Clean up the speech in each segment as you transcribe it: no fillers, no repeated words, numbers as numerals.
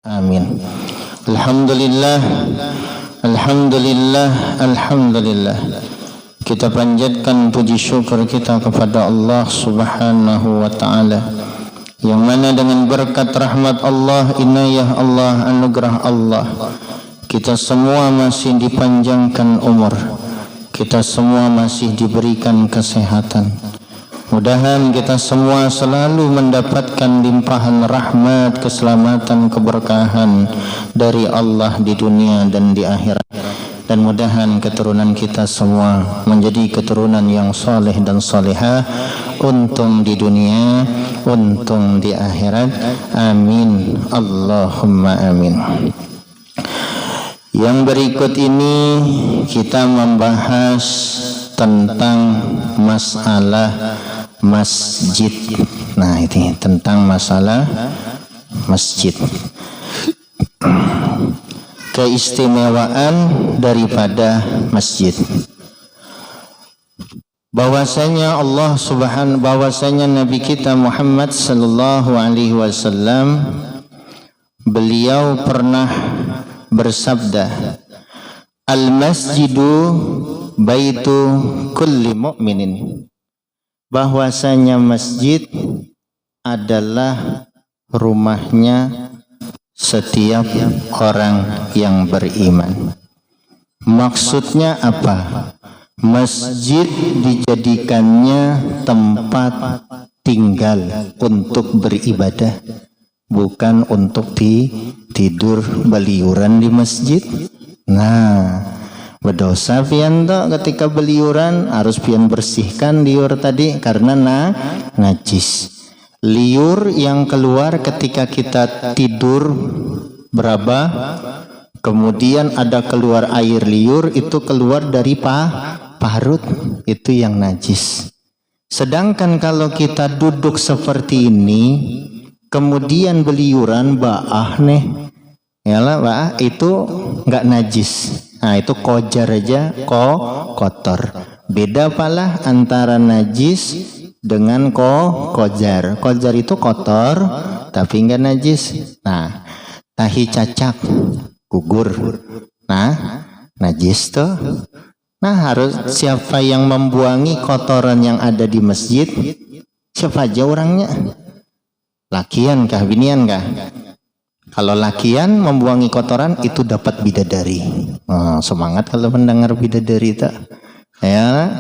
Amin. Alhamdulillah, Alhamdulillah, Alhamdulillah. Kita panjatkan puji syukur kita kepada Allah Subhanahu wa ta'ala, yang mana dengan berkat rahmat Allah, inayah Allah, anugerah Allah, kita semua masih dipanjangkan umur, kita semua masih diberikan kesehatan. Mudahan kita semua selalu mendapatkan limpahan rahmat, keselamatan, keberkahan dari Allah di dunia dan di akhirat. Dan mudahan keturunan kita semua menjadi keturunan yang soleh dan solehah, untung di dunia, untung di akhirat. Amin. Allahumma amin. Yang berikut ini kita membahas tentang masalah masjid. Nah, ini tentang masalah masjid. Keistimewaan daripada masjid. Bahwasanya bahwasanya Nabi kita Muhammad sallallahu alaihi wasallam, beliau pernah bersabda, "Al-masjidu baitu kulli mu'minin." Bahwasanya masjid adalah rumahnya setiap orang yang beriman. Maksudnya apa? Masjid dijadikannya tempat tinggal untuk beribadah, bukan untuk tidur beliuran di masjid. Nah, berdosa pian toh ketika beliuran, harus pian bersihkan liur tadi karena najis. Liur yang keluar ketika kita tidur beraba, kemudian ada keluar air liur, itu keluar dari parut, itu yang najis. Sedangkan kalau kita duduk seperti ini, kemudian beliuran baah nih, yalah baah itu nggak najis. Nah, itu kojar aja kotor. Beda palah antara najis dengan kojar. Kojar itu kotor tapi enggak najis. Nah, tahi cacak, gugur. Nah, najis tuh. Nah, harus siapa yang membuangi kotoran yang ada di masjid? Siapa aja orangnya? Lakian kah, binian kah? Kalau lakian membuangi kotoran itu dapat bidadari. Oh, semangat kalau mendengar bidadari tak? Ya,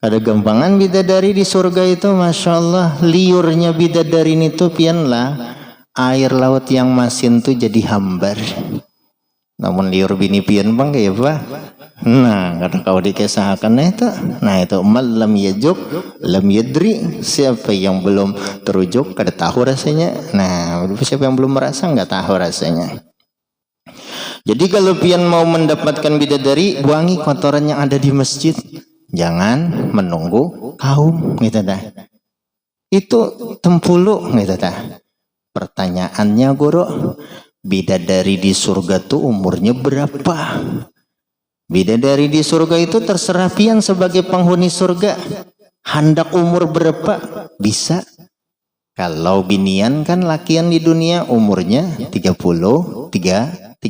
ada gampangan bidadari di surga itu, masya Allah. Liurnya bidadari itu pian lah, air laut yang masin tuh jadi hambar. Namun liur bini pian bang kayak apa? Nah, kata kau dikisahkan itu. Nah, itu malam yajuk lam yadri, siapa yang belum terujuk kada tahu rasanya. Nah, siapa yang belum merasa nggak tahu rasanya. Jadi kalau pian mau mendapatkan bidadari, buangi kotoran yang ada di masjid. Jangan menunggu kaum gitu dah. Itu tempulu gitu dah. Pertanyaannya guru, bidadari di surga tuh umurnya berapa? Bidadari di surga itu terserah pian sebagai penghuni surga. Hendak umur berapa? Bisa. Kalau binian kan lakian di dunia umurnya 33,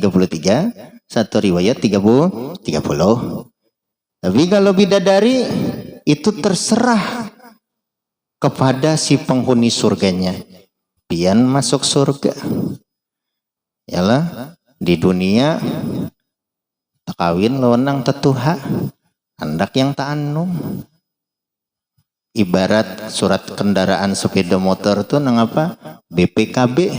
satu riwayat 30. Tapi kalau bidadari itu terserah kepada si penghuni surganya. Pian masuk surga. Yalah, di dunia kawin lonang tetuha, hendak yang ta'annum. Ibarat surat kendaraan sepeda motor tuh nang apa? BPKB,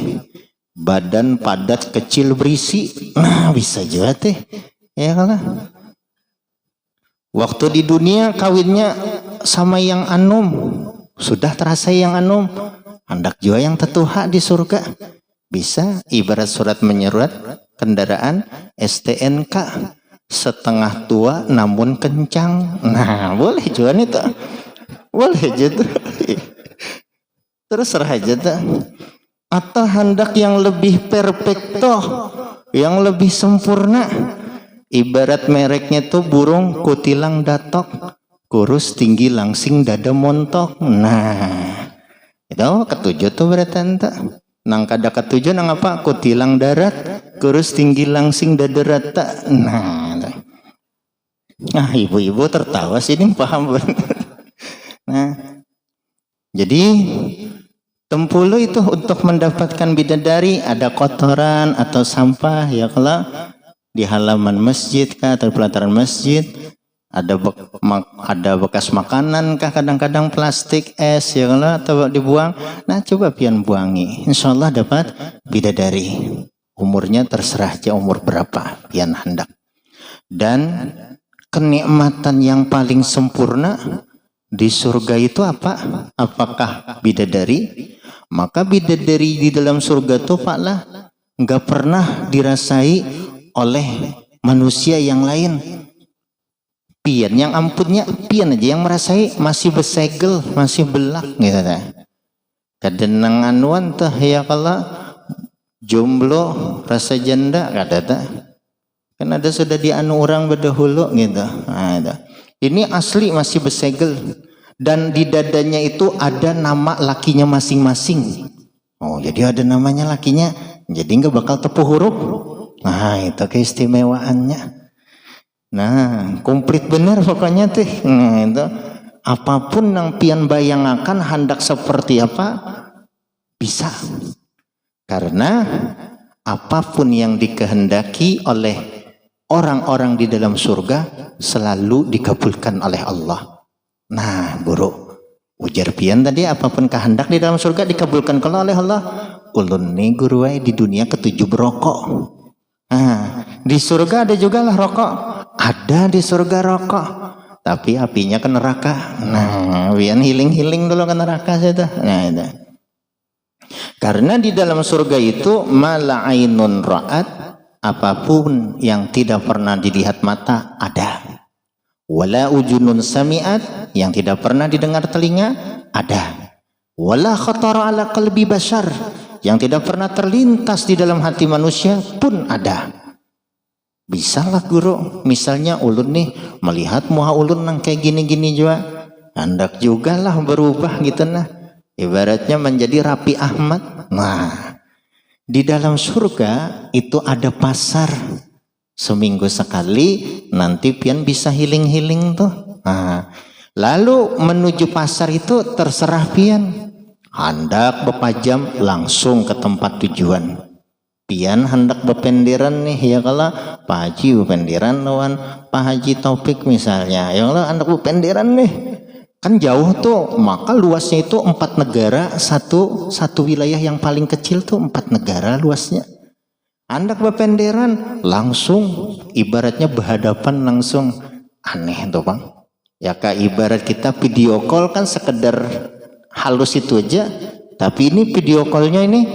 badan padat kecil berisi. Nah, bisa juga teh. Ya kalah. Waktu di dunia kawinnya sama yang anum, sudah terasa yang anum, hendak juga yang tetuha di surga. Bisa, ibarat surat menyurat kendaraan STNK, setengah tua namun kencang. Nah, boleh juga nih tuh. Boleh aja tuh. Terserah aja tuh. Atau hendak yang lebih perfecto, yang lebih sempurna. Ibarat mereknya tuh burung kutilang datok, kurus tinggi langsing dada montok. Nah, itu ketujuh tuh berarti ente. nang kada ketujuh nang apa kutilang darat kurus tinggi langsing dadarat tak. Nah ibu-ibu tertawa sini paham. Nah jadi tempulu itu untuk mendapatkan bidadari ada kotoran atau sampah ya, kalau di halaman masjid kah atau pelataran masjid ada bekas makanan kah, kadang-kadang plastik es ya kalau atau dibuang. Nah coba pian buangi, insya Allah dapat bidadari. Umurnya terserah aja umur berapa pian hendak. Dan kenikmatan yang paling sempurna di surga itu apa? Apakah bidadari? Maka bidadari di dalam surga itu Pak lah nggak pernah dirasai oleh manusia yang lain. Pian yang ampunnya pian aja yang merasai, masih besegel, masih belak gitu ta. Kadenang anuan tah ya kalau jomblo rasa janda kada ta. Kan ada sudah di anu orang berdahulu gitu. Nah, itu. Ini asli masih besegel dan di dadanya itu ada nama lakinya masing-masing. Oh, jadi ada namanya lakinya. Jadi nggak bakal tepuh huruf. Nah, itu keistimewaannya. Nah, komplit bener pokoknya teh. Nah, itu apapun yang pian bayangakan hendak seperti apa bisa. Karena apapun yang dikehendaki oleh orang-orang di dalam surga selalu dikabulkan oleh Allah. Nah, buruk ujar pian tadi, apapun kehendak di dalam surga dikabulkan kalau oleh Allah. Ulun nih guru di dunia ketujuh berokok. Nah, di surga ada juga lah rokok. Ada di surga rokok, tapi apinya ke neraka. Nah, pian healing dulu ke neraka saja. Nah, itu. Karena di dalam surga itu mala ainun ra'at, apapun yang tidak pernah dilihat mata ada. Wala ujunun sami'at, yang tidak pernah didengar telinga ada. Wala khatara ala qalbi bashar, yang tidak pernah terlintas di dalam hati manusia pun ada. Bisalah guru, misalnya ulun nih melihat muka ulun nang kayak gini-gini juga, hendak juga lah berubah gitu nah. Ibaratnya menjadi Rapi Ahmad. Nah, di dalam surga itu ada pasar. Seminggu sekali nanti pian bisa healing tuh. Nah, lalu menuju pasar itu terserah pian. Hendak bepajam langsung ke tempat tujuan. Pian hendak bependeran nih ya, kalau Pak Haji bependeran lawan Pak Haji Taufik misalnya. Ya kalau hendak bependeran nih kan jauh tuh, maka luasnya itu 4 negara, satu wilayah yang paling kecil tuh 4 negara luasnya. Hendak bependeran langsung ibaratnya berhadapan langsung, aneh tuh Bang. Ya kak, ibarat kita video call kan sekedar halus itu aja, tapi ini video callnya ini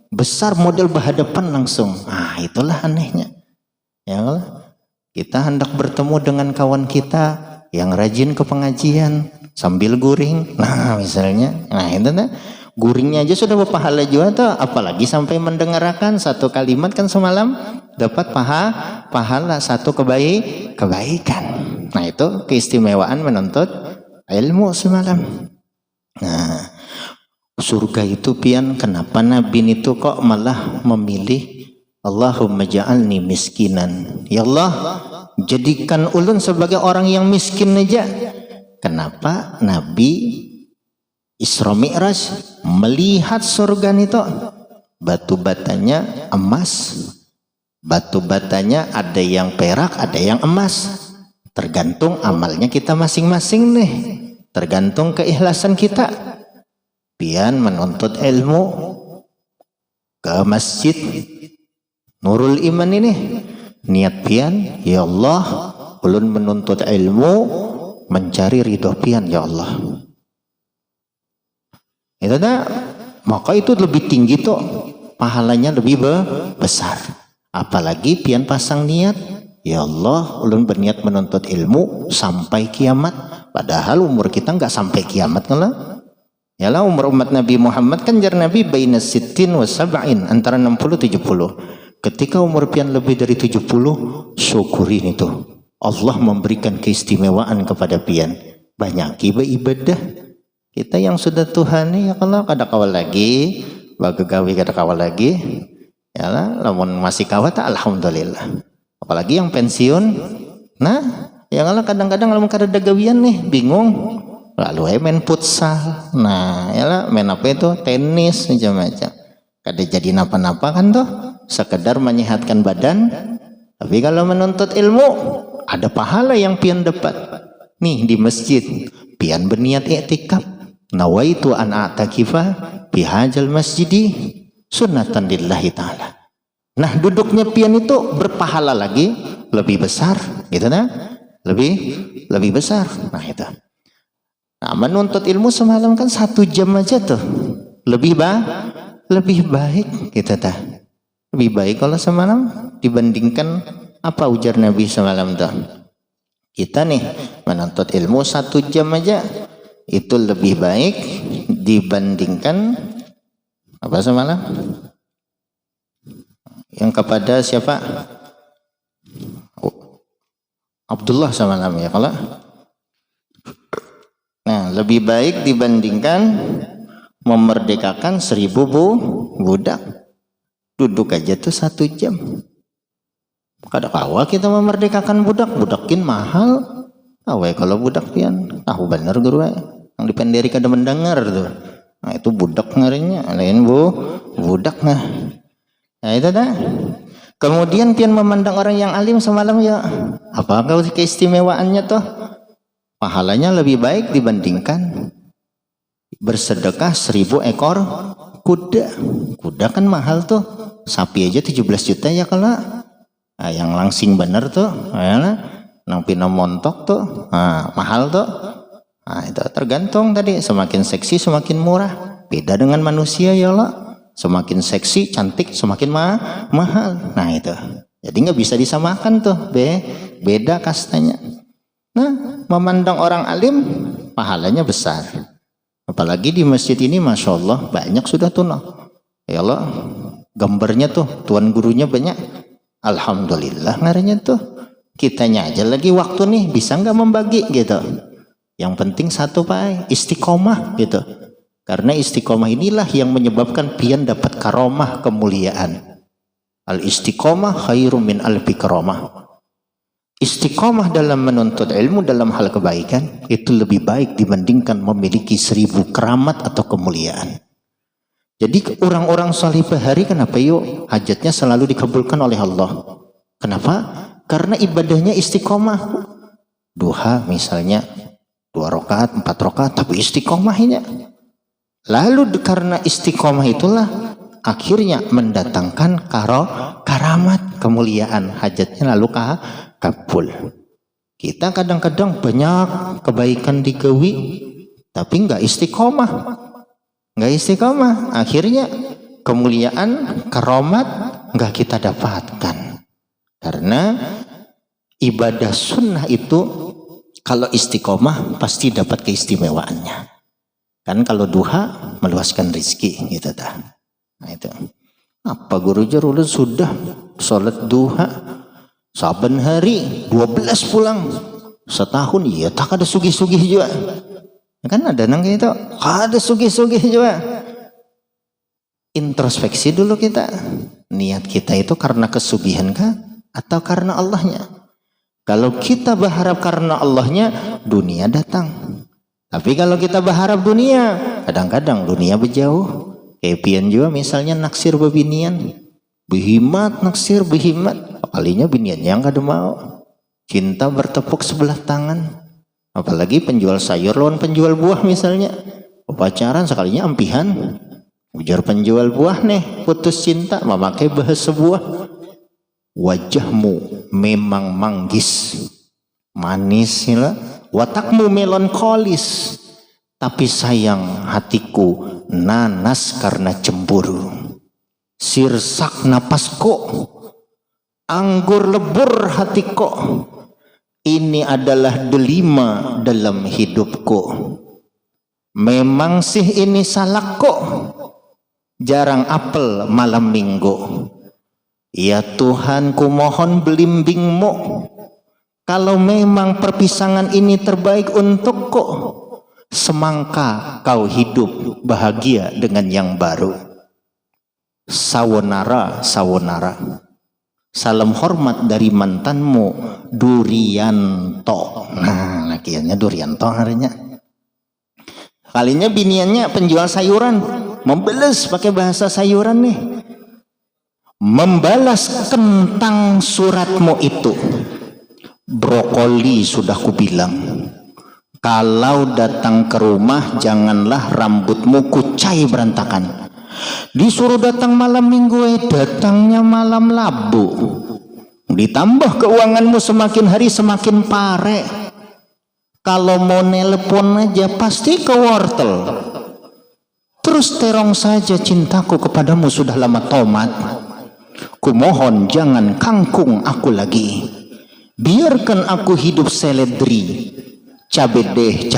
besar, model berhadapan langsung. Ah, itulah anehnya. Ya kalau kita hendak bertemu dengan kawan kita yang rajin ke pengajian sambil guring. Nah, misalnya, nah itu nah, guringnya aja sudah berpahala juga tuh, apalagi sampai mendengarkan satu kalimat kan semalam dapat pahala satu kebaikan. Nah, itu keistimewaan menuntut ilmu semalam. Nah, surga itu pian, kenapa Nabi itu kok malah memilih Allahumma ja'alni miskinan, ya Allah jadikan ulun sebagai orang yang miskin aja. Kenapa Nabi Isra Mi'raj melihat surga itu batu batanya emas, batu batanya ada yang perak, ada yang emas, tergantung amalnya kita masing-masing nih, tergantung keikhlasan kita. Pian menuntut ilmu ke masjid Nurul Iman ini, niat pian, ya Allah ulun menuntut ilmu mencari ridho pian ya Allah. Itu dah, maka itu lebih tinggi tuh, pahalanya lebih besar. Apalagi pian pasang niat, ya Allah ulun berniat menuntut ilmu sampai kiamat. Padahal umur kita nggak sampai kiamat kan. Yalah, umur umat Nabi Muhammad kan jar Nabi baina sittin wa sab'in, antara 60-70. Ketika umur pian lebih dari 70, syukurin itu. Allah memberikan keistimewaan kepada pian. Banyak ibadah. Kita yang sudah Tuhan ya kalau kada kawal lagi bagi gawe kada kawa lagi ya lah, lamun masih kawa tak alhamdulillah. Apalagi yang pensiun, nah yang lah kadang-kadang lamun kada ada gawian nih bingung, lalu main futsal, nah ya lah main apa itu tenis macam-macam, kada jadi napa-napa kan tuh, sekedar menyehatkan badan. Tapi kalau menuntut ilmu ada pahala yang pian dapat nih di masjid, pian berniat i'tikaf, nawaitu an a'takifa bihajal masjidi sunnatan lillahi ta'ala. Nah duduknya pian itu berpahala lagi, lebih besar gitu nah, lebih besar. Nah itu, nah menuntut ilmu semalam kan 1 jam aja tuh, lebih baik gitu tah, lebih baik kalau semalam dibandingkan apa ujar Nabi semalam tuh, kita nih menuntut ilmu 1 jam aja itu lebih baik dibandingkan apa semalam yang kepada siapa, Abdullah semalam ya kalau, nah lebih baik dibandingkan memerdekakan 1000 budak. Duduk aja tuh 1 jam. Kada kawa kita memerdekakan budak, budakin mahal. Awe kalau budak pian, tahu bener guru yang dipenderi kada mendengar tuh. Nah itu budak ngarinya, lain budak nah. Nah itu dah. Kemudian pian memandang orang yang alim semalam ya, apa keistimewaannya tuh? Pahalanya lebih baik dibandingkan bersedekah 1000 ekor kuda. Kuda kan mahal tuh, sapi aja 17 juta ya kalau. Nah, yang langsing bener tuh, nang pina montok tuh, nah, mahal tuh. Nah itu tergantung tadi, semakin seksi semakin murah. Beda dengan manusia ya Allah. Semakin seksi, cantik, semakin mahal. Nah itu, jadi nggak bisa disamakan tuh, beda kastanya. Nah, memandang orang alim, pahalanya besar. Apalagi di masjid ini, masya Allah banyak sudah tunah. Ya Allah, gambarnya tuh, tuan gurunya banyak. Alhamdulillah ngarinya tuh. Kitanya aja lagi waktu nih, bisa nggak membagi gitu. Yang penting satu Pak, istiqomah gitu. Karena istiqomah inilah yang menyebabkan pian dapat karomah kemuliaan. Al istiqomah khairum min alfi karomah. Istiqomah dalam menuntut ilmu dalam hal kebaikan itu lebih baik dibandingkan memiliki 1000 keramat atau kemuliaan. Jadi orang-orang salih bahari kenapa yuk hajatnya selalu dikabulkan oleh Allah? Kenapa? Karena ibadahnya istiqomah. Duha misalnya 2 rakaat, 4 rakaat, tapi istiqomahnya. Lalu karena istiqomah itulah akhirnya mendatangkan karamat, kemuliaan, hajatnya lalu kabul. Kita kadang-kadang banyak kebaikan digawi tapi nggak istiqomah, akhirnya kemuliaan, karamat nggak kita dapatkan. Karena ibadah sunnah itu kalau istiqomah pasti dapat keistimewaannya. Kan kalau duha meluaskan rizki gitu dah. Nah itu. Apa guru jarul sudah sholat duha saben hari 12 pulang setahun, iya tak ada sugih-sugih juga. Kan ada nang gitu, ada sugih-sugih juga. Introspeksi dulu kita. Niat kita itu karena kesugihan kah atau karena Allahnya? Kalau kita berharap karena Allahnya, dunia datang. Tapi kalau kita berharap dunia, kadang-kadang dunia berjauh. Kepian juga misalnya naksir bebinian, behimat naksir behimat, apalinya binian yang kada mau. Cinta bertepuk sebelah tangan. Apalagi penjual sayur lawan penjual buah misalnya. Pacaran sekalinya ampihan. Ujar penjual buah nih, putus cinta memakai bahasa buah. Wajahmu memang manggis, manis ya. Watakmu melankolis, tapi sayang hatiku nanas karena cemburu. Sirsak napasku, anggur lebur hatiku. Ini adalah delima dalam hidupku. Memang sih ini salahku, jarang apel malam minggu. Ya Tuhan, ku mohon belimbingmu. Kalau memang perpisahan ini terbaik untukku, semangka kau hidup bahagia dengan yang baru. Sawonara, salam hormat dari mantanmu Durianto. Nah, lakiannya Durianto harinya. Kalinya biniannya penjual sayuran, membeles pakai bahasa sayuran nih. Membalas tentang suratmu itu. Brokoli sudah kubilang. Kalau datang ke rumah janganlah rambutmu kucai berantakan. Disuruh datang malam minggu, datangnya malam Labu. Ditambah keuanganmu semakin hari semakin pare. Kalau mau nelpon aja pasti ke wortel. Terus terong saja cintaku kepadamu sudah lama tomat. Kumohon jangan kangkung aku lagi. Biarkan aku hidup seledri. Cabedeh.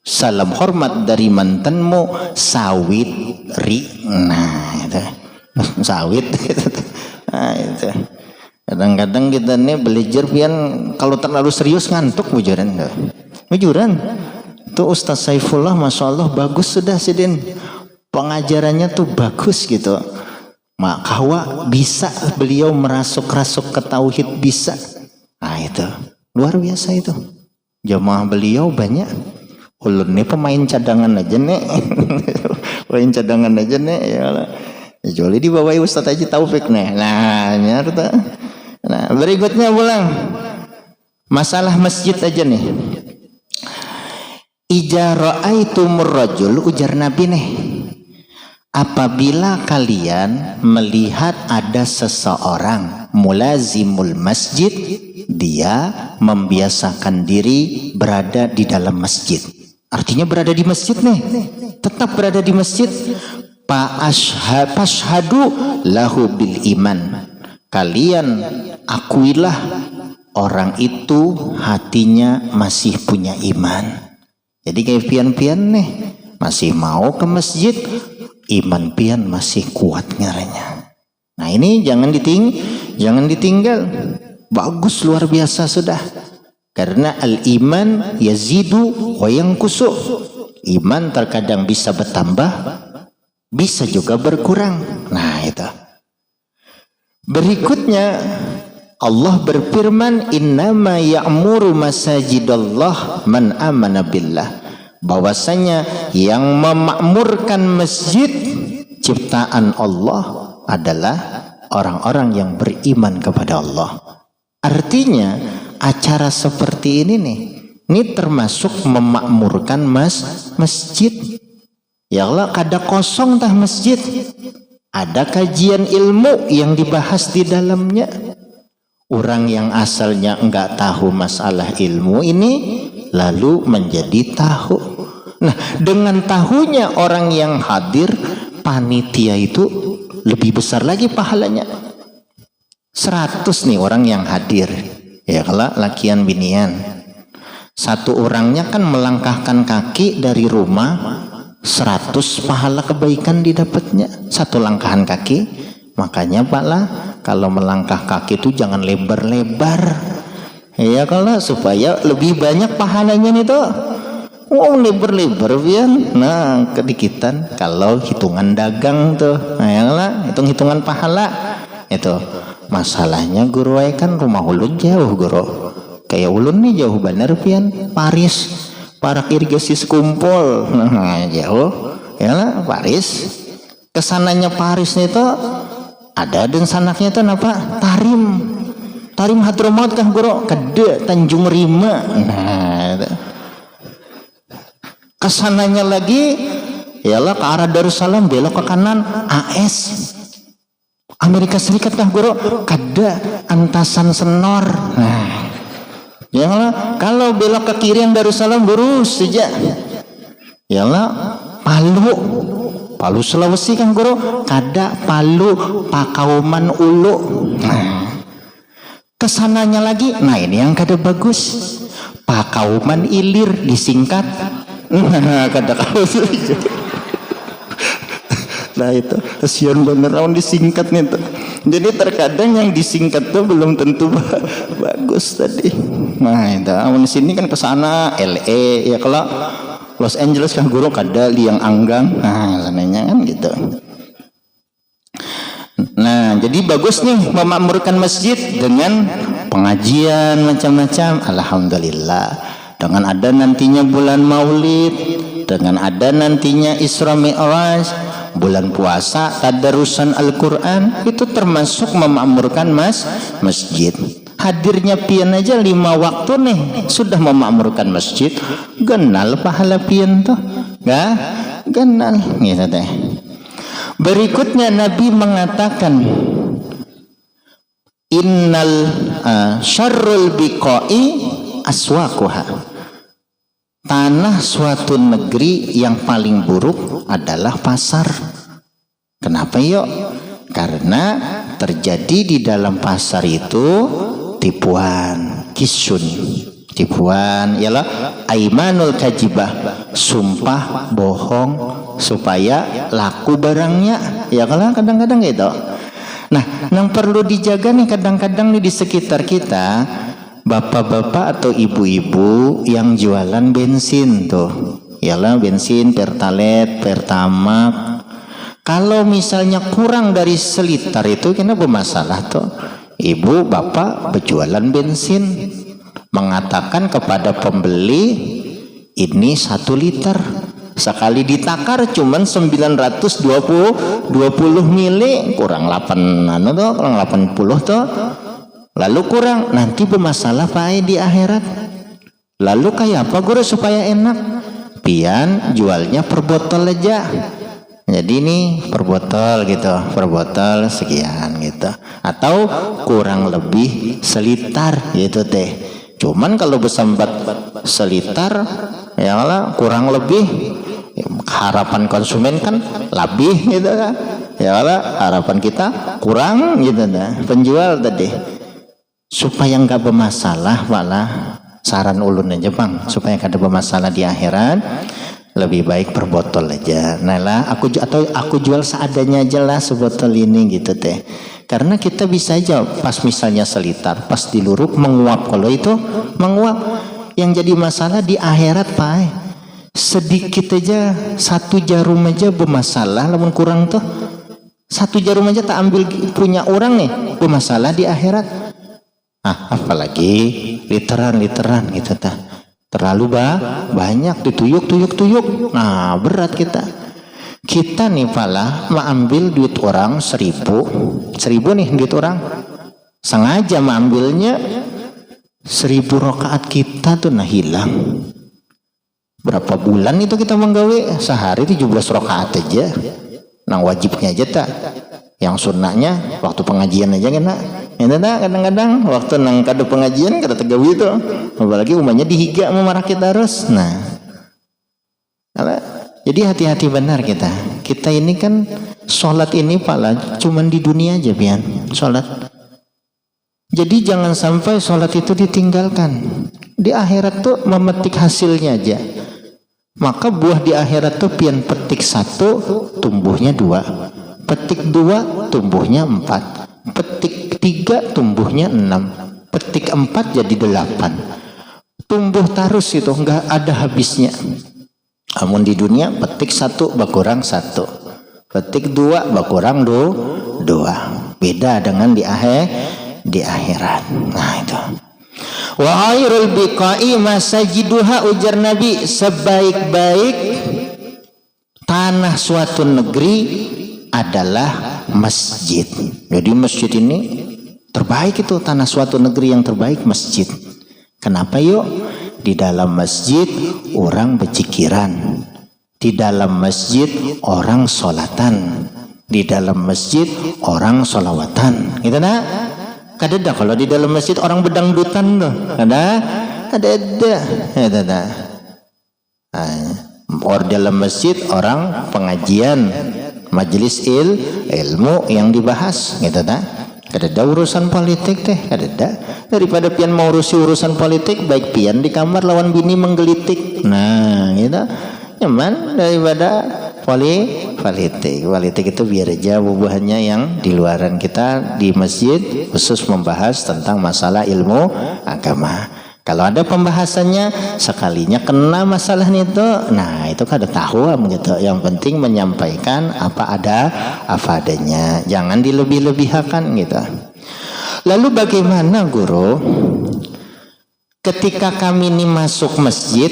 Salam hormat dari mantanmu Sawitri. Nah itu sawit. Nah itu kadang-kadang kita nih belajar pian kalau terlalu serius ngantuk bujuran tuh Ustaz Saifullah Masya Allah bagus sudah sidin pengajarannya tuh bagus gitu. Makawa bisa beliau merasuk-rasuk ke tauhid bisa. Nah itu luar biasa itu. Jamaah beliau banyak. Ulun nih pemain cadangan aja nih. Pemain cadangan aja nih ya. Kecuali dibawahi Ustaz Haji Taufik nih. Nah, nyata. Nah, berikutnya pulang. Masalah masjid aja nih. Ija ra'aitumur rajul ujar Nabi nih. Apabila kalian melihat ada seseorang mulazimul masjid, dia membiasakan diri berada di dalam masjid. Artinya berada di masjid nih, tetap berada di masjid. Fashhadu lahu bil iman. Kalian akuilah orang itu hatinya masih punya iman. Jadi kayak pian-pian nih, masih mau ke masjid, iman pian masih kuat ngaranya. Nah ini jangan ditinggal. Bagus luar biasa sudah. Karena al-iman yazidu wa yanqusu. Iman terkadang bisa bertambah, bisa juga berkurang. Nah itu. Berikutnya Allah berfirman innama ya'muru masajidallah man amana billah. Bahwasanya yang memakmurkan masjid ciptaan Allah adalah orang-orang yang beriman kepada Allah. Artinya acara seperti ini nih, ini termasuk memakmurkan masjid. Ya Allah, kada kosong tah masjid. Ada kajian ilmu yang dibahas di dalamnya. Orang yang asalnya enggak tahu masalah ilmu ini lalu menjadi tahu. Nah, dengan tahunya orang yang hadir, panitia itu lebih besar lagi pahalanya. 100 nih orang yang hadir. Ya kalau lakian binian. Satu orangnya kan melangkahkan kaki dari rumah, 100 pahala kebaikan didapatnya. Satu langkahan kaki. Makanya Pak lah, kalau melangkah kaki itu jangan lebar-lebar. Ya kalau supaya lebih banyak pahalanya nih tuh. Oh lebar-lebar pian. Nah kedikitan kalau hitungan dagang tuh. Nah ya lah, hitung-hitungan pahala. Itu masalahnya guru kan rumah ulun jauh guru. Kayak ulun nih jauh bener pian. Paris, parak irigasi sekumpul. Nah jauh. Ya lah Paris. Kesananya Paris nih tuh ada dan sanaknya tuh apa? Tarim Hadramaut kah guru? Kede Tanjung Rima. Nah itu. Kesananya lagi ialah ke arah Darussalam, belok ke kanan AS Amerika Serikat kah guru? Kada Antasan Senor. Nah ialah kalau belok ke kiri yang Darussalam lurus saja. Ialah Palu Sulawesi kan guru? Kada Palu Pakauman Ulu. Nah kesananya lagi, nah ini yang kada bagus. Pakauman Ilir disingkat. Nah kada kalau nah itu kasihan bener orang disingkat nih tuh. Jadi terkadang yang disingkat tuh belum tentu bagus tadi. Nah itu awan sini kan kesana LA ya, kalau Los Angeles kan guru kada liang anggang. Nah sananya kan gitu. Nah, jadi bagus nih memakmurkan masjid dengan pengajian macam-macam. Alhamdulillah. Dengan ada nantinya bulan Maulid, dengan ada nantinya Isra Mi'raj, bulan puasa, tadarusan Al-Quran, itu termasuk memakmurkan masjid. Hadirnya pian aja 5 waktu nih sudah memakmurkan masjid. Genal pahala pian tuh, nggak? Genal, gitu teh. Berikutnya Nabi mengatakan, innal syarrul biqa'i aswaquha. Tanah suatu negeri yang paling buruk adalah pasar. Kenapa yuk? Karena terjadi di dalam pasar itu tipuan, kisun, tipuan, ialah aimanul kajibah, sumpah bohong supaya laku barangnya. Ya kalau kadang-kadang gitu. Nah, yang perlu dijaga nih kadang-kadang nih di sekitar kita, bapak-bapak atau ibu-ibu yang jualan bensin tuh, ialah bensin, pertalite, pertamax. Kalau misalnya kurang dari seliter itu kenapa masalah tuh? Ibu bapak berjualan bensin mengatakan kepada pembeli ini 1 liter, sekali ditakar cuman 920 mili, kurang 80 tuh. Lalu kurang, nanti bermasalah Pak di akhirat. Lalu kayak apa guru supaya enak? Pian jualnya per botol aja. Jadi ini per botol gitu, per botol sekian gitu. Atau kurang lebih seliter gitu teh. Cuman kalau bersambat seliter, ya lah kurang lebih, harapan konsumen kan lebih gitu kan. Ya lah harapan kita kurang gitu dah. Penjual tadi. Supaya nggak bermasalah, malah saran ulun aja bang, supaya nggak ada bermasalah di akhirat, lebih baik per botol aja. Nah lah, aku jual seadanya aja lah sebotol ini gitu teh. Karena kita bisa aja pas misalnya seliter, pas diluruk menguap. Kalau itu menguap, yang jadi masalah di akhirat Pak. Sedikit aja, 1 jarum aja bermasalah, namun kurang tuh 1 jarum aja tak ambil punya orang nih, bermasalah di akhirat. Apalagi literan gitu ta. Terlalu banyak dituyuk. Nah, berat kita. Kita nih pala mengambil duit orang 1000 nih duit orang. Sengaja mengambilnya 1000 rakaat kita tuh nah hilang. Berapa bulan itu kita menggawe? Sehari 17 rakaat aja. Nah, wajibnya aja tak. Yang sunnahnya waktu pengajian aja kena. Itu kadang-kadang waktu nang kado pengajian kada tegawi itu, apalagi umumnya dihiga memarah kita terus. Nah, jadi hati-hati benar kita. Kita ini kan sholat ini pala cuman di dunia aja pian sholat. Jadi jangan sampai sholat itu ditinggalkan. Di akhirat tuh memetik hasilnya aja. Maka buah di akhirat tuh pian petik 1 tumbuhnya 2, petik 2 tumbuhnya 4. Petik 3 tumbuhnya 6, petik 4 jadi 8. Tumbuh terus itu enggak ada habisnya. Namun di dunia petik 1 berkurang 1, petik 2 berkurang 2. Beda dengan di akhirat. Nah itu. Wa khairul biqa'i masajiduha, ujar Nabi, sebaik-baik tanah suatu negeri adalah masjid. Jadi masjid ini terbaik, itu tanah suatu negeri yang terbaik masjid. Kenapa yuk? Di dalam masjid orang bercikiran, di dalam masjid orang sholatan, di dalam masjid orang sholawatan. Gitu nak? Kadang kalau di dalam masjid orang bedangdutan tuh, ada. Or dalam masjid orang pengajian, majelis ilmu yang dibahas, gitu tak? Kada urusan politik teh, kada. Daripada pian mau urusan politik, baik pian di kamar lawan bini menggelitik. Nah, gitu. Nyaman daripada politik. Politik itu biar aja bubuhannya yang di luaran. Kita di masjid khusus membahas tentang masalah ilmu agama. Kalau ada pembahasannya sekalinya kena masalah itu, nah itu kada tahu gitu. Yang penting menyampaikan apa adanya, jangan dilebih-lebihkan gitu. Lalu bagaimana guru? Ketika kami ini masuk masjid,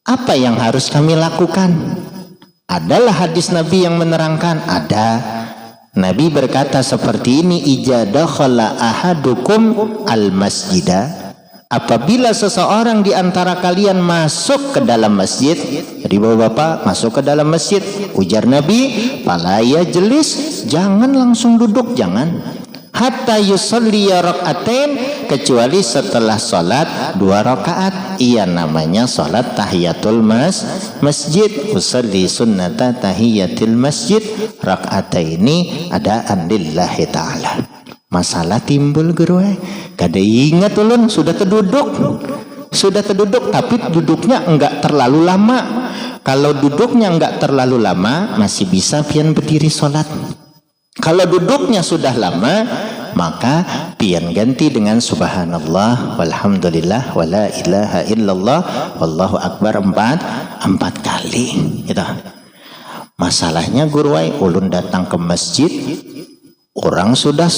apa yang harus kami lakukan? Adalah hadis Nabi yang menerangkan, ada. Nabi berkata seperti ini, "Idza dakhala ahadukum al-masjidah." Apabila seseorang di antara kalian masuk ke dalam masjid, jadi bapak-bapak masuk ke dalam masjid, ujar Nabi, "Fala yajlis," jangan langsung duduk, jangan. Hatta yusalli rakaatain, kecuali setelah salat 2 rakaat. Ia namanya salat tahiyatul masjid. Usalli sunnata tahiyatil masjid rakaataini adaan lillahi ta'ala. Masalah timbul guru, kada ingat ulun sudah terduduk, tapi duduknya enggak terlalu lama. Kalau duduknya enggak terlalu lama, masih bisa pian berdiri salat. Kalau duduknya sudah lama, maka pian ganti dengan subhanallah walhamdulillah wala ilaha illallah wallahu akbar 4 kali gitu. Masalahnya guru, ulun datang ke masjid, orang sudah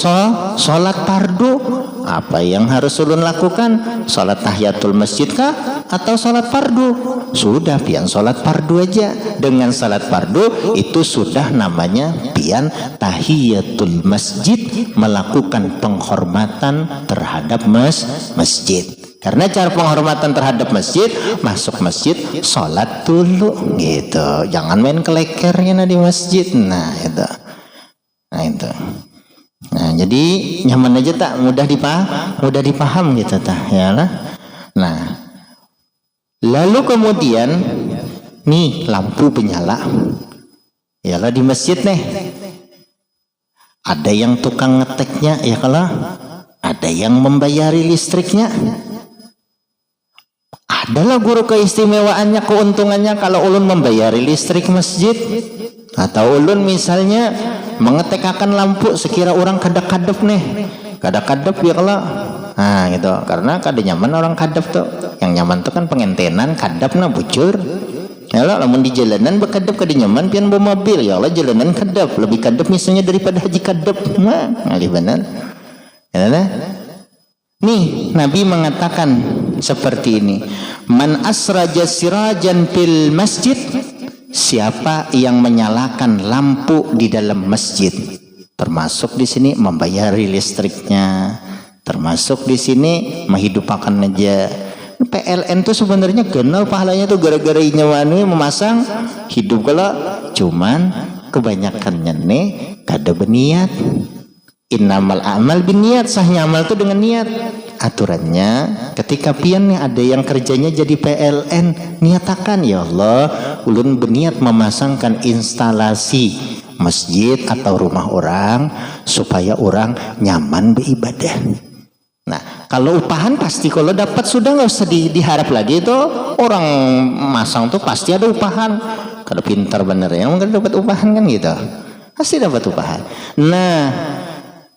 sholat fardu. Apa yang harus ulun lakukan? Sholat tahiyatul masjid kah? Atau sholat fardu? Sudah pian sholat fardu aja. Dengan sholat fardu itu sudah namanya pian tahiyatul masjid, melakukan penghormatan terhadap masjid. Karena cara penghormatan terhadap masjid, masuk masjid sholat dulu gitu. Jangan main kelekernya di masjid. Nah itu. Nah, jadi nyaman aja tak, mudah dipaham gitu tak, ya lah. Nah, lalu kemudian nih lampu menyala, ya lah di masjid nih. Ada yang tukang ngeteknya, ya kalau ada yang membayari listriknya. Adalah guru keistimewaannya, keuntungannya kalau ulun membayari listrik masjid. Atau ulun misalnya mengetekakan lampu sekira orang kadap-kadap nih, kadap-kadap ya kalau, nah gitu, karena kada nyaman orang kadap tuh. Yang nyaman tuh kan pengentenan, kadap nah bucur. Ya lah, namun di jalanan berkadap kada nyaman, pian bawa mobil ya Allah jalanan kadap, lebih kadap misalnya daripada haji kadap, nah ngalih benar. Ya lah. Nih Nabi mengatakan seperti ini, man asraja sirajan fil masjid, siapa yang menyalakan lampu di dalam masjid, termasuk di sini membayari listriknya, termasuk di sini menghidupakan aja. PLN tuh sebenarnya kenal pahalanya tuh gara-gara nyawani memasang hidup kalau, cuman kebanyakannya nih kada berniat. Innamal amal biniat, sahnya amal tuh dengan niat. Aturannya ketika pian nih ada yang kerjanya jadi PLN, niatakan ya Allah, ulun berniat memasangkan instalasi masjid atau rumah orang supaya orang nyaman beribadah. Nah, kalau upahan pasti kalau dapat sudah nggak usah diharap lagi itu, orang masang tuh pasti ada upahan. Kalau pintar bener ya, mungkin dapat upahan kan gitu, pasti dapat upahan. Nah,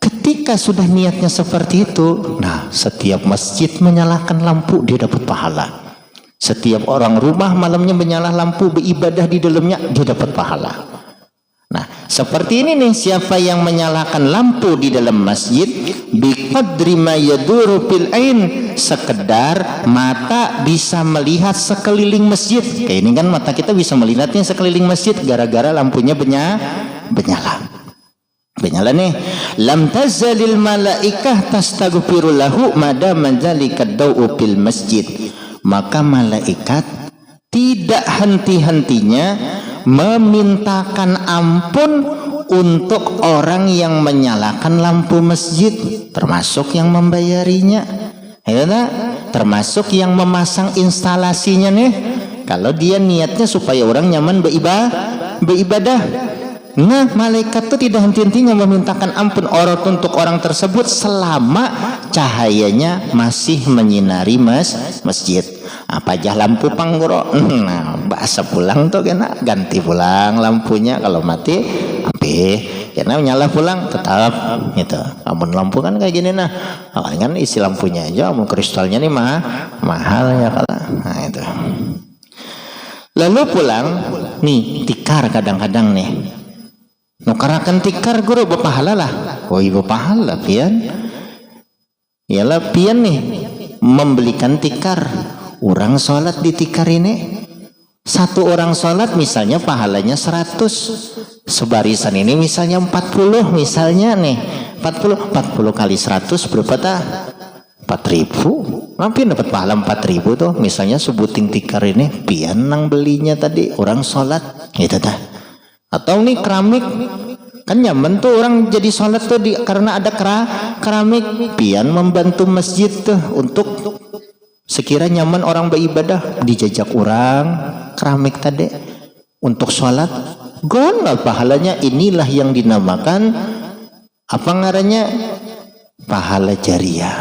ketika sudah niatnya seperti itu, nah setiap masjid menyalakan lampu dia dapat pahala. Setiap orang rumah malamnya menyala lampu beribadah di dalamnya dia dapat pahala. Nah seperti ini nih, siapa yang menyalakan lampu di dalam masjid biqadri ma yaduru fil ain, sekedar mata bisa melihat sekeliling masjid. Kayak ini kan mata kita bisa melihatnya sekeliling masjid gara-gara lampunya menyala nih. Lam tazalil malaikah tastaghfiru lahu madama dzalika dau'u fil masjid, maka malaikat tidak henti-hentinya memintakan ampun untuk orang yang menyalakan lampu masjid, termasuk yang membayarinya, ya tak? Termasuk yang memasang instalasinya nih. Kalau dia niatnya supaya orang nyaman beribadah. Nah, malaikat itu tidak henti-hentinya memintakan ampun untuk orang tersebut selama cahayanya masih menyinari masjid. Apa aja lampu panggoro, nah bahasa pulang tuh kena ganti pulang lampunya, kalau mati karena nyala pulang tetap gitu. Amun lampu kan kayak gini nah, kan isi lampunya aja, amun kristalnya nih mahal ya kalau. Nah itu. Lalu pulang nih tikar kadang-kadang nih. Nukarakan tikar guru berpahala lah. Oh ibu pahala pian. Ialah pian nih membelikan tikar. Orang sholat di tikar ini. Satu orang sholat misalnya pahalanya 100, sebarisan ini misalnya 40 misalnya nih 40 kali 100 berapa dah? 4.000. Hampir dapat pahala 4.000 tuh misalnya sebuting tikar ini pian nang belinya tadi orang sholat gitu dah. Atau nih keramik kan nyaman tuh orang jadi sholat tuh karena ada keramik pian membantu masjid tuh untuk sekira nyaman orang beribadah dijajak orang keramik tadi untuk sholat gonal pahalanya. Inilah yang dinamakan apa ngarannya pahala jariah,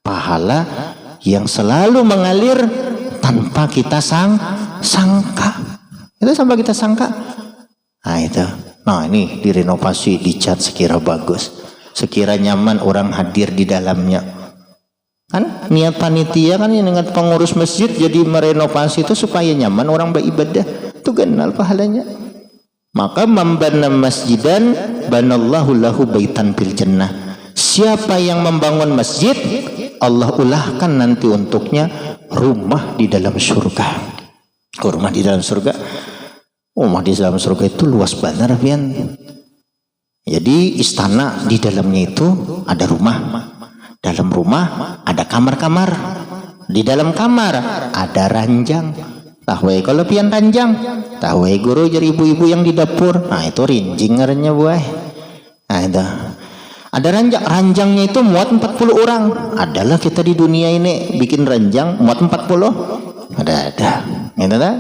pahala yang selalu mengalir tanpa kita sangka itu sampai kita sangka. Nah itu, nah ini direnovasi dicat sekira bagus, sekira nyaman orang hadir di dalamnya. Kan niat panitia kan yang dengan pengurus masjid jadi merenovasi itu supaya nyaman orang beribadah, itu kenal pahalanya. Maka membana masjidan banallahu lahu baitan fil jannah. Siapa yang membangun masjid, Allah ulahkan nanti untuknya rumah di dalam surga. Rumah di dalam surga. Rumah di dalam surga itu luas benar pian. Jadi istana di dalamnya itu ada rumah. Dalam rumah ada kamar-kamar. Di dalam kamar ada ranjang. Tahu kalau pian ranjang. Tahu guru jadi ibu-ibu yang di dapur. Nah itu rinjing ngarannya buah. Nah itu. Ada ranjang. Ranjangnya itu muat 40 orang. Adalah kita di dunia ini bikin ranjang muat 40. Ada. Itu dah.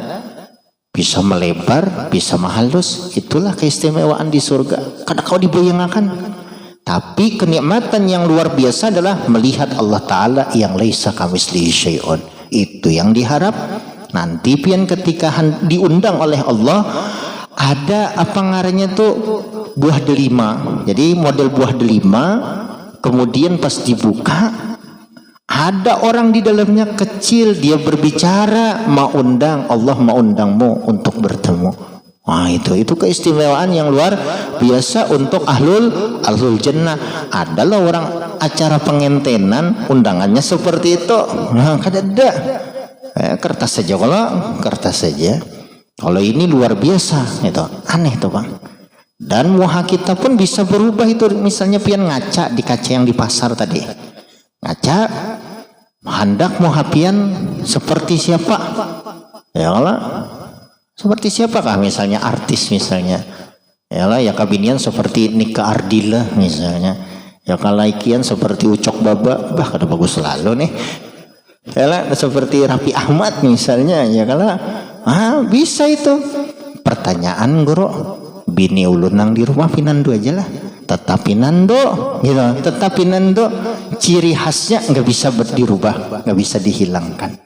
Bisa melebar, bisa mahalus. Itulah keistimewaan di surga. Kadang kau dibayangkan. Tapi kenikmatan yang luar biasa adalah melihat Allah Ta'ala yang laisa kamitslihi syai'un. Itu yang diharap. Nanti pian ketika diundang oleh Allah, ada apa ngarannya tuh buah delima. Jadi model buah delima, kemudian pas dibuka, ada orang di dalamnya kecil, dia berbicara, mau undang, Allah mau undangmu untuk bertemu. Wah itu keistimewaan yang luar biasa untuk ahlul jannah. Adalah orang acara pengentenan undangannya seperti itu. Nah kadada kertas saja, kalau kertas saja. Kalau ini luar biasa itu aneh tuh bang. Dan muha kita pun bisa berubah itu. Misalnya pian ngaca di kaca yang di pasar tadi, ngaca hendak muha pian seperti siapa ya Allah. Seperti siapakah misalnya artis misalnya. Yalah ya kabinian seperti Nika Ardila misalnya. Ya kalaikian seperti Ucok Baba, bah kada bagus selalu nih. Yalah seperti Raffi Ahmad misalnya. Ya kala bisa itu. Pertanyaan guru, bini ulun nang di rumah pinando aja lah. Tetap pinando gitu. Tetap pinando. Ciri khasnya nggak bisa dirubah, nggak bisa dihilangkan.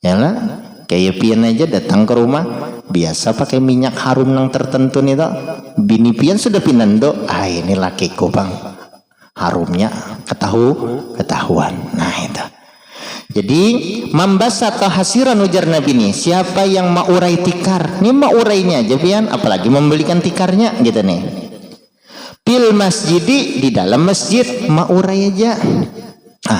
Yalah kayak pian aja datang ke rumah biasa pakai minyak harum yang tertentu nih toh. Bini pian sudah pinando, ini lakiku bang, harumnya ketahuan. Nah itu. Jadi mambasa atau hasiran ujar Nabi nih, siapa yang maurai tikar, ini maurainya aja pian, apalagi membelikan tikarnya gitu nih. Pil masjidi, di dalam masjid maurai aja.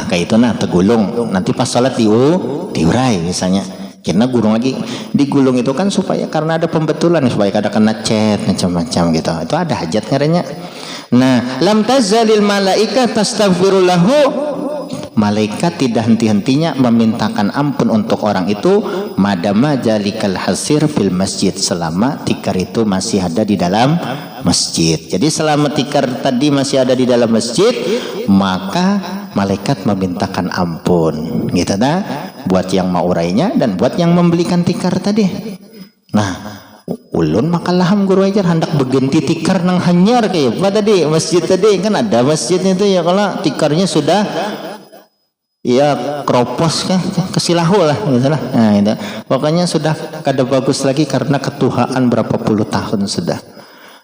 Kayak itu nah tegulung, nanti pas sholat diurai misalnya. Karena gulung lagi digulung itu kan supaya karena ada pembetulan supaya kada kena cat macam-macam gitu. Itu ada hajat ngarannya. Nah, lam tazalil malaika tastaghfirulahu. Malaikat tidak henti-hentinya memintakan ampun untuk orang itu madama jalikal hasir fil masjid, selama tikar itu masih ada di dalam masjid. Jadi selama tikar tadi masih ada di dalam masjid, maka malaikat memintakan ampun gitu dah, buat yang mau urainya dan buat yang membelikan tikar tadi. Nah ulun maka laham guru ajar hendak berganti tikar nang hanyar kayak apa tadi masjid tadi kan ada masjidnya itu ya, kalau tikarnya sudah ya kropos kan kesilahu lah gitu lah. Nah itu pokoknya sudah kada bagus lagi karena ketuhaan berapa puluh tahun sudah.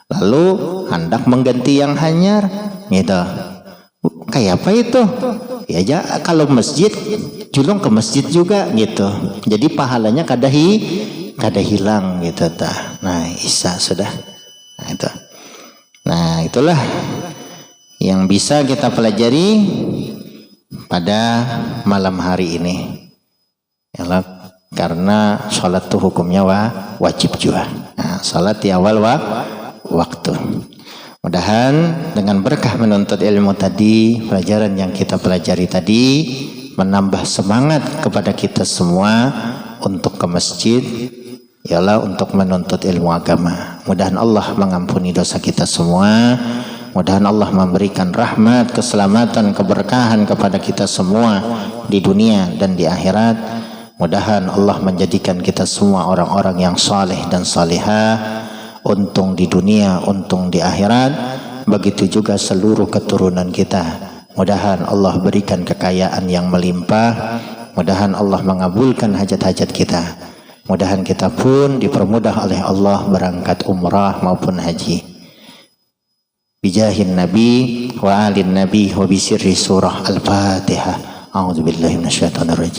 lalu hendak mengganti yang hanyar gitu. Kayak apa itu? Ya aja kalau masjid julung ke masjid juga gitu. Jadi pahalanya kada hilang gitu tah. Nah, isa sudah. Nah, itu. Nah, itulah yang bisa kita pelajari pada malam hari ini. Yalah, karena sholat itu hukumnya wajib juga. Nah, sholat di awal waktu. Mudahan dengan berkah menuntut ilmu tadi, pelajaran yang kita pelajari tadi menambah semangat kepada kita semua untuk ke masjid, ialah untuk menuntut ilmu agama. Mudahan Allah mengampuni dosa kita semua. Mudahan Allah memberikan rahmat, keselamatan, keberkahan kepada kita semua di dunia dan di akhirat. Mudahan Allah menjadikan kita semua orang-orang yang saleh dan salihah, untung di dunia, untung di akhirat. Begitu juga seluruh keturunan kita. Mudahan Allah berikan kekayaan yang melimpah. Mudahan Allah mengabulkan hajat-hajat kita. Mudahan kita pun dipermudah oleh Allah berangkat umrah maupun haji. Bijahin Nabi wa alin Nabi wa bisirri surah Al-Fatihah. A'udzubillahi minasyaitonir rajim.